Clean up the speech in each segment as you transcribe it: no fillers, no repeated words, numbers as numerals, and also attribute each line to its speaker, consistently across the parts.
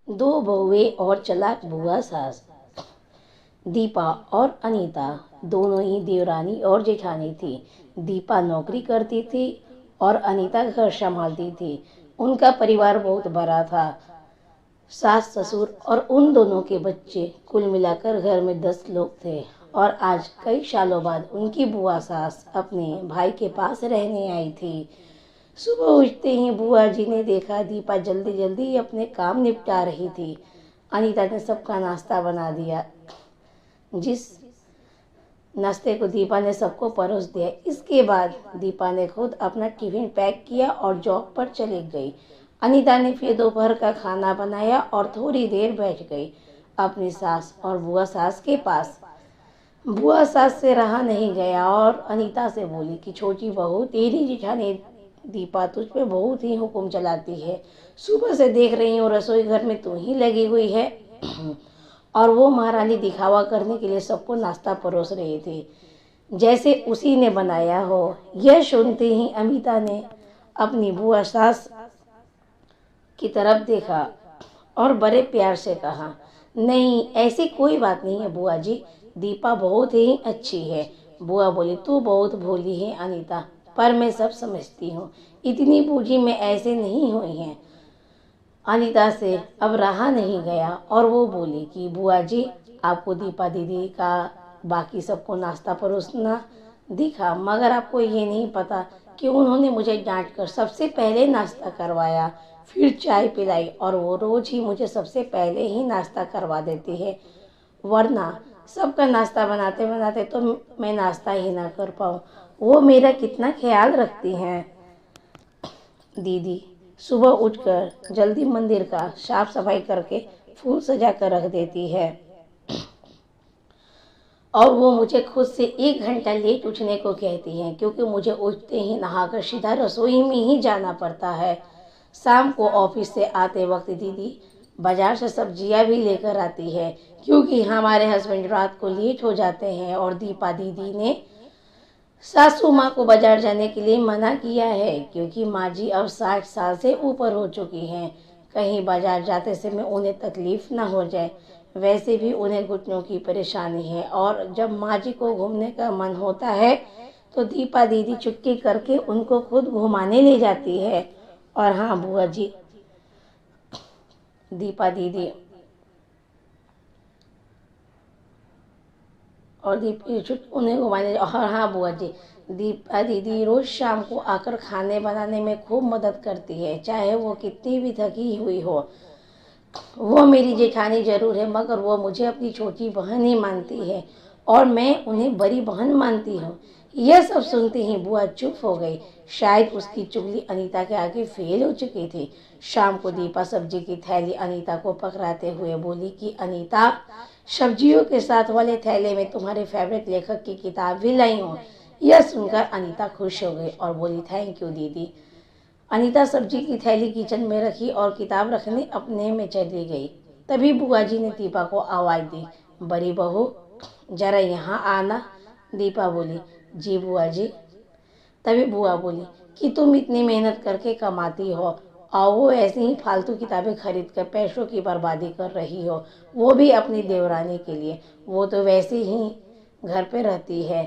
Speaker 1: दो बहुएं और चालाक बुआ सास। दीपा और अनीता दोनों ही देवरानी और जेठानी थी। दीपा नौकरी करती थी और अनीता घर संभालती थी। उनका परिवार बहुत बड़ा था। सास ससुर और उन दोनों के बच्चे, कुल मिलाकर घर में 10 लोग थे। और आज कई सालों बाद उनकी बुआ सास अपने भाई के पास रहने आई थी। सुबह उठते ही बुआ जी ने देखा दीपा जल्दी जल्दी अपने काम निपटा रही थी। अनीता ने सबका नाश्ता बना दिया। जिस नाश्ते को दीपा ने सबको परोस दिया। इसके बाद दीपा ने खुद अपना टिफिन पैक किया और जॉब पर चली गई। अनीता ने फिर दोपहर का खाना बनाया और थोड़ी देर बैठ गई अपनी सास और बुआ सास के पास। बुआ सास से रहा नहीं गया और अनीता से बोली कि छोटी बहू, तेरी जेठानी दीपा तुझ पे बहुत ही हुक्म चलाती है। सुबह से देख रही हूँ रसोई घर में तू ही लगी हुई है और वो महारानी दिखावा करने के लिए सबको नाश्ता परोस रही थी, जैसे उसी ने बनाया हो। यह सुनते ही अनीता ने अपनी बुआ सास की तरफ देखा और बड़े प्यार से कहा, नहीं, ऐसी कोई बात नहीं है बुआ जी, दीपा बहुत ही अच्छी है। बुआ बोली, तू बहुत भोली है अनीता, पर मैं सब समझती हूँ। इतनी बूढ़ी में ऐसे नहीं हुई है। अनीता से अब रहा नहीं गया और वो बोली कि बुआ जी, आपको दीपा दीदी का बाकी सबको नाश्ता परोसना दिखा, मगर आपको ये नहीं पता कि उन्होंने मुझे डांट कर सबसे पहले नाश्ता करवाया, फिर चाय पिलाई और वो रोज ही मुझे सबसे पहले ही नाश्ता करवा देती है, वरना सबका नाश्ता बनाते बनाते तो मैं नाश्ता ही ना कर पाऊँ। वो मेरा कितना ख्याल रखती हैं। दीदी सुबह उठकर जल्दी मंदिर का साफ सफाई करके फूल सजा कर रख देती है और वो मुझे खुद से 1 घंटा लेट उठने को कहती हैं, क्योंकि मुझे उठते ही नहाकर सीधा रसोई में ही जाना पड़ता है। शाम को ऑफिस से आते वक्त दीदी बाजार से सब्जियां भी लेकर आती है, क्योंकि हमारे हस्बैंड रात को लेट हो जाते हैं और दीपा दीदी ने सासू माँ को बाजार जाने के लिए मना किया है, क्योंकि माँ जी अब 60 साल से ऊपर हो चुकी हैं। कहीं बाजार जाते समय उन्हें तकलीफ ना हो जाए। वैसे भी उन्हें घुटनों की परेशानी है और जब माँ जी को घूमने का मन होता है तो दीपा दीदी चुटकी करके उनको खुद घुमाने ले जाती है। और हाँ बुआ जी, दीपा दीदी और उन्हें घुमाने और हाँ बुआ जी, दीपा दीदी रोज शाम को आकर खाने बनाने में खूब मदद करती है, चाहे वो कितनी भी थकी हुई हो। वो मेरी जेठानी जरूर है, मगर वो मुझे अपनी छोटी बहन ही मानती है और मैं उन्हें बड़ी बहन मानती हूँ। यह सब सुनते ही बुआ चुप हो गई। शायद उसकी चुगली अनीता के आगे फेल हो चुकी थी। शाम को दीपा सब्जी की थैली अनीता को पकड़ाते हुए बोली कि अनीता, सब्जियों के साथ वाले थैले में तुम्हारे फेवरेट लेखक की किताब भी लाई हूँ। यह सुनकर अनीता खुश हो गई और बोली, थैंक यू दीदी। अनीता सब्जी की थैली किचन में रखी और किताब रखने अपने में चली गई। तभी बुआ जी ने दीपा को आवाज दी, बड़ी बहू जरा यहाँ आना। दीपा बोली, जी बुआ जी। तभी बुआ बोली कि तुम इतनी मेहनत करके कमाती हो और वो ऐसे ही फालतू किताबें खरीद कर पैसों की बर्बादी कर रही हो, वो भी अपनी देवरानी के लिए। वो तो वैसे ही घर पे रहती है,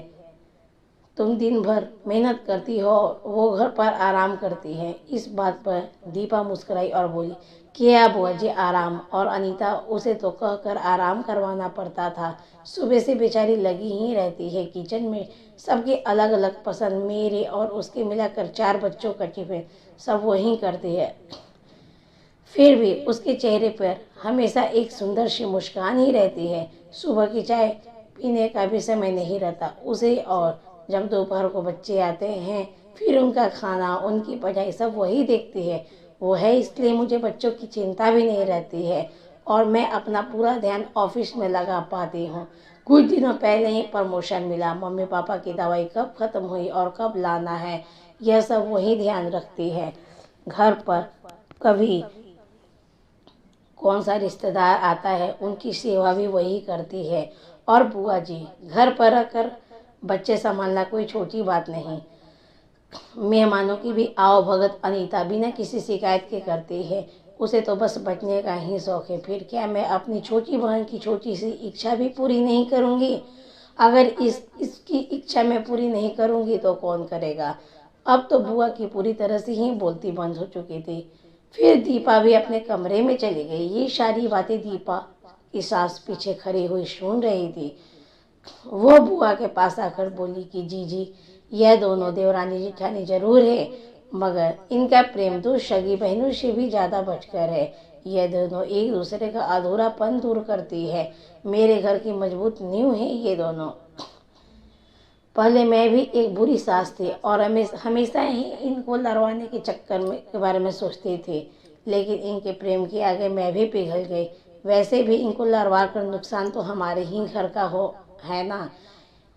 Speaker 1: तुम दिन भर मेहनत करती हो, वो घर पर आराम करती है। इस बात पर दीपा मुस्कुराई और बोली, क्या बुआ जी आराम, और अनीता उसे तो कहकर आराम करवाना पड़ता था। सुबह से बेचारी लगी ही रहती है किचन में। सबके अलग अलग पसंद, मेरे और उसके मिलाकर 4 बच्चों का टिफिन सब वही करती है। फिर भी उसके चेहरे पर हमेशा एक सुंदर सी मुस्कान ही रहती है। सुबह की चाय पीने का भी समय नहीं रहता उसे, और जब दोपहर को बच्चे आते हैं फिर उनका खाना, उनकी पढ़ाई सब वही देखती है। वो है इसलिए मुझे बच्चों की चिंता भी नहीं रहती है और मैं अपना पूरा ध्यान ऑफिस में लगा पाती हूँ। कुछ दिनों पहले ही प्रमोशन मिला, मम्मी पापा की दवाई कब खत्म हुई और कब लाना है, यह सब वही ध्यान रखती है। घर पर कभी कौन सा रिश्तेदार आता है उनकी सेवा भी वही करती है। और बुआ जी, घर पर रहकर बच्चे संभालना कोई छोटी बात नहीं। मेहमानों की भी आओ भगत अनीता बिना किसी शिकायत के करती है। उसे तो बस बचने का ही शौक है। फिर क्या मैं अपनी छोटी बहन की छोटी सी इच्छा भी पूरी नहीं करूँगी? अगर इसकी इच्छा मैं पूरी नहीं करूँगी तो कौन करेगा? अब तो बुआ की पूरी तरह से ही बोलती बंद हो चुकी थी। फिर दीपा भी अपने कमरे में चली गई। ये सारी बातें दीपा की सास पीछे खड़ी हुई सुन रही थी। वो बुआ के पास आकर बोली कि जी यह दोनों देवरानी जेठानी जरूर है, मगर इनका प्रेम तो सगी बहनों से भी ज़्यादा बढ़कर है। यह दोनों एक दूसरे का अधूरापन दूर करती है। मेरे घर की मजबूत नींव है ये दोनों। पहले मैं भी एक बुरी सास थी और हमेशा ही इनको लड़वाने के चक्कर में के बारे में सोचती थी, लेकिन इनके प्रेम के आगे मैं भी पिघल गई। वैसे भी इनको लड़वा कर नुकसान तो हमारे ही घर का है ना,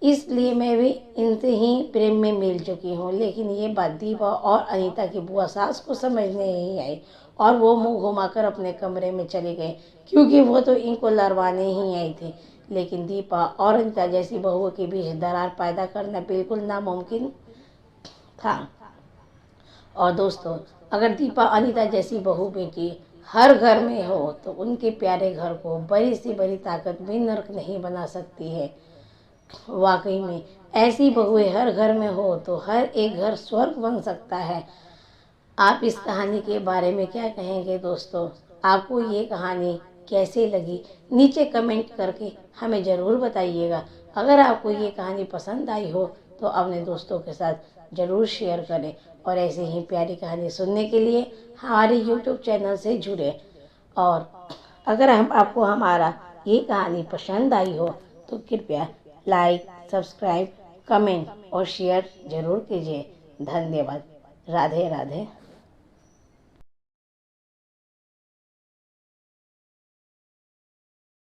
Speaker 1: इसलिए मैं भी इनसे ही प्रेम में मिल चुकी हूँ। लेकिन ये बात दीपा और अनीता की बुआ सास को समझ नहीं आई और वो मुंह घुमाकर अपने कमरे में चली गई, क्योंकि वो तो इनको लड़वाने ही आई थी। लेकिन दीपा और अनीता जैसी बहुओं के बीच दरार पैदा करना बिल्कुल नामुमकिन था। और दोस्तों, अगर दीपा अनीता जैसी बहू बेटी हर घर में हो तो उनके प्यारे घर को बड़ी से बड़ी ताकत भी नर्क नहीं बना सकती है। वाकई में ऐसी बहुएं हर घर में हो तो हर एक घर स्वर्ग बन सकता है। आप इस कहानी के बारे में क्या कहेंगे दोस्तों? आपको ये कहानी कैसी लगी? नीचे कमेंट करके हमें ज़रूर बताइएगा। अगर आपको ये कहानी पसंद आई हो तो अपने दोस्तों के साथ ज़रूर शेयर करें और ऐसे ही प्यारी कहानी सुनने के लिए हमारे YouTube चैनल से जुड़े। और अगर आपको हमारा ये कहानी पसंद आई हो तो कृपया लाइक, सब्सक्राइब, कमेंट और शेयर ज़रूर कीजिए। धन्यवाद। राधे राधे।